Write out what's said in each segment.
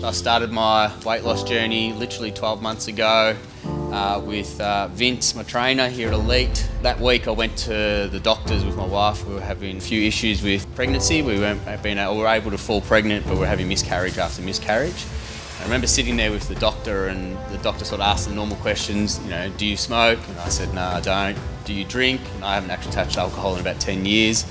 I started my weight loss journey literally 12 months ago with Vince, my trainer here at Elite. That week I went to the doctors with my wife. We were having a few issues with pregnancy. We were able to fall pregnant, but we were having miscarriage after miscarriage. I remember sitting there with the doctor, and the doctor sort of asked the normal questions, do you smoke? And I said, no, I don't. Do you drink? And I haven't actually touched alcohol in about 10 years.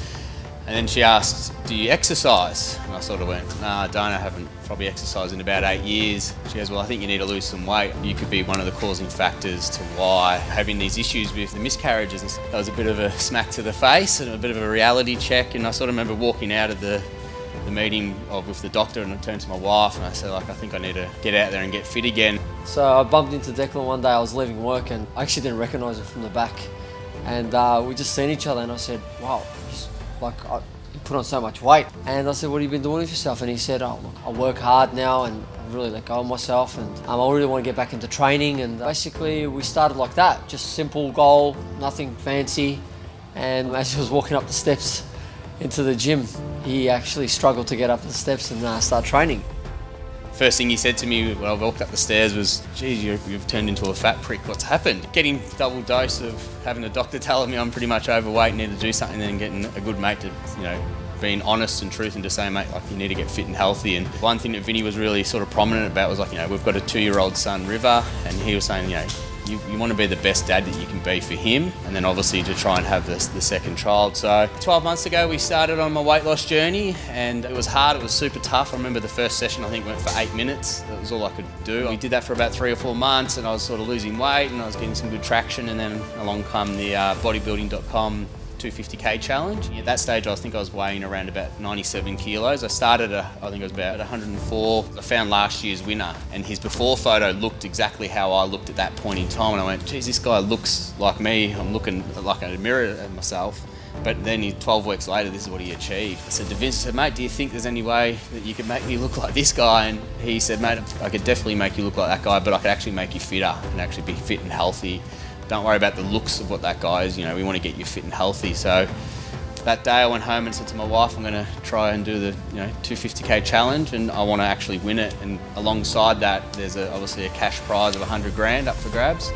And then she asked, do you exercise? And I sort of went, no, I don't. I haven't probably exercised in about 8 years. She goes, well, I think you need to lose some weight. You could be one of the causing factors to why having these issues with the miscarriages. And that was a bit of a smack to the face and a bit of a reality check. And I sort of remember walking out of the meeting with the doctor, and I turned to my wife and I said, I think I need to get out there and get fit again. So I bumped into Declan one day. I was leaving work and I actually didn't recognise him from the back. And we just seen each other and I said, wow, you put on so much weight. And I said, what have you been doing with yourself? And he said, oh, look, I work hard now and I really let go of myself, and I really want to get back into training. And basically we started like that, just simple goal, nothing fancy. And as he was walking up the steps into the gym, he actually struggled to get up the steps and start training. First thing he said to me when I walked up the stairs was, geez, you've turned into a fat prick, what's happened? Getting double dose of having a doctor telling me I'm pretty much overweight and need to do something, and then getting a good mate to, being honest and truth and to say, mate, you need to get fit and healthy. And one thing that Vinny was really sort of prominent about was we've got a 2-year-old son, River, and he was saying, you want to be the best dad that you can be for him, and then obviously to try and have the second child. So 12 months ago we started on my weight loss journey, and it was hard, it was super tough. I remember the first session I think went for 8 minutes. That was all I could do. We did that for about 3 or 4 months, and I was sort of losing weight and I was getting some good traction, and then along come the bodybuilding.com 250k challenge. At that stage I think I was weighing around about 97 kilos. I started I think I was about 104. I found last year's winner, and his before photo looked exactly how I looked at that point in time, and I went, geez, this guy looks like me. I'm looking like a mirror at myself. But then 12 weeks later, this is what he achieved. I said to Vince, I said, mate, do you think there's any way that you could make me look like this guy? And he said, mate, I could definitely make you look like that guy, but I could actually make you fitter and actually be fit and healthy. Don't worry about the looks of what that guy is, we want to get you fit and healthy. So that day I went home and said to my wife, I'm going to try and do the 250k challenge, and I want to actually win it. And alongside that, there's obviously a cash prize of 100 grand up for grabs.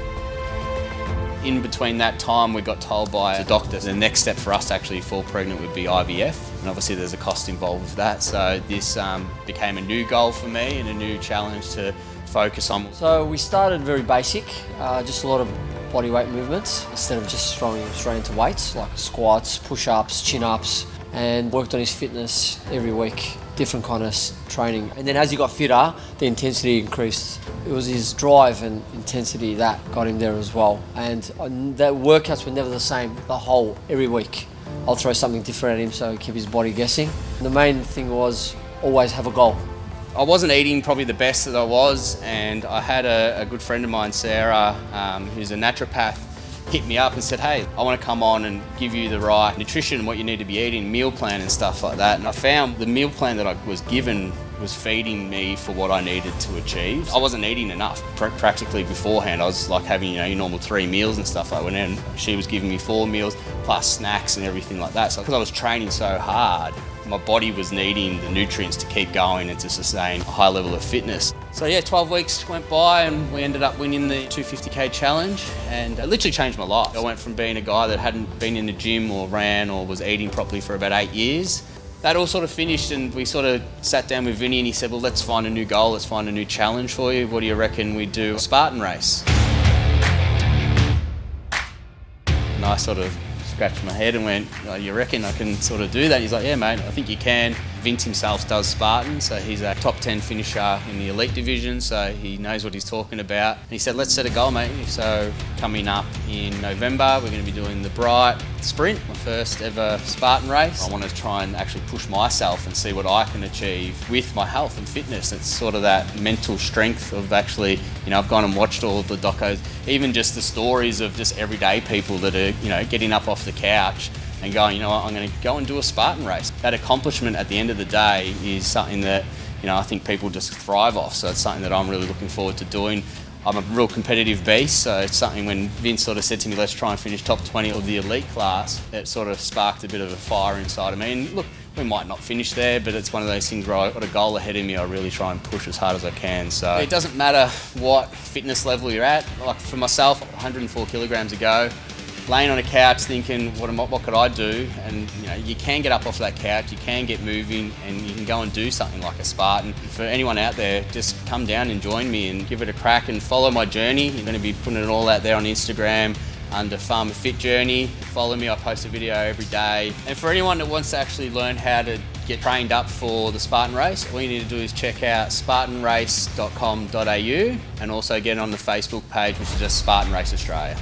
In between that time, we got told by the doctor the next step for us to actually fall pregnant would be IVF, and obviously there's a cost involved with that. So this became a new goal for me and a new challenge to focus on. So we started very basic, just a lot of body weight movements instead of just throwing him straight into weights like squats, push-ups, chin-ups, and worked on his fitness every week, different kind of training. And then as he got fitter, the intensity increased. It was his drive and intensity that got him there as well. And the workouts were never the same every week. I'll throw something different at him so he keep his body guessing. And the main thing was always have a goal. I wasn't eating probably the best that I was, and I had a good friend of mine, Sarah, who's a naturopath, hit me up and said, hey, I want to come on and give you the right nutrition, what you need to be eating, meal plan and stuff like that. And I found the meal plan that I was given was feeding me for what I needed to achieve. I wasn't eating enough practically beforehand. I was like having your normal 3 meals and stuff like that, and she was giving me 4 meals plus snacks and everything like that. So because I was training so hard, my body was needing the nutrients to keep going and to sustain a high level of fitness. So yeah, 12 weeks went by and we ended up winning the 250k challenge, and it literally changed my life. I went from being a guy that hadn't been in the gym or ran or was eating properly for about 8 years. That all sort of finished, and we sort of sat down with Vinny and he said, well, let's find a new goal, let's find a new challenge for you. What do you reckon we do a Spartan race? And I sort of scratched my head and went, oh, you reckon I can sort of do that? He's like, yeah, mate, I think you can. Vince himself does Spartan, so he's a top 10 finisher in the elite division, so he knows what he's talking about. And he said, let's set a goal, mate. So coming up in November, we're going to be doing the Bright Sprint, my first ever Spartan race. I want to try and actually push myself and see what I can achieve with my health and fitness. It's sort of that mental strength of actually, I've gone and watched all of the docos, even just the stories of just everyday people that are, getting up off the couch and going, you know what, I'm going to go and do a Spartan race. That accomplishment at the end of the day is something that, I think people just thrive off. So it's something that I'm really looking forward to doing. I'm a real competitive beast, so it's something when Vince sort of said to me, let's try and finish top 20 of the elite class, it sort of sparked a bit of a fire inside of me. And look, We might not finish there, but it's one of those things where I've got a goal ahead of me. I really try and push as hard as I can. So it doesn't matter what fitness level you're at. Like for myself, 104 kilograms ago, laying on a couch thinking, what could I do? And you can get up off that couch, you can get moving, and you can go and do something like a Spartan. For anyone out there, just come down and join me and give it a crack and follow my journey. I'm going to be putting it all out there on Instagram under Farmer Fit Journey. Follow me, I post a video every day. And for anyone that wants to actually learn how to get trained up for the Spartan race, all you need to do is check out spartanrace.com.au and also get on the Facebook page, which is just Spartan Race Australia.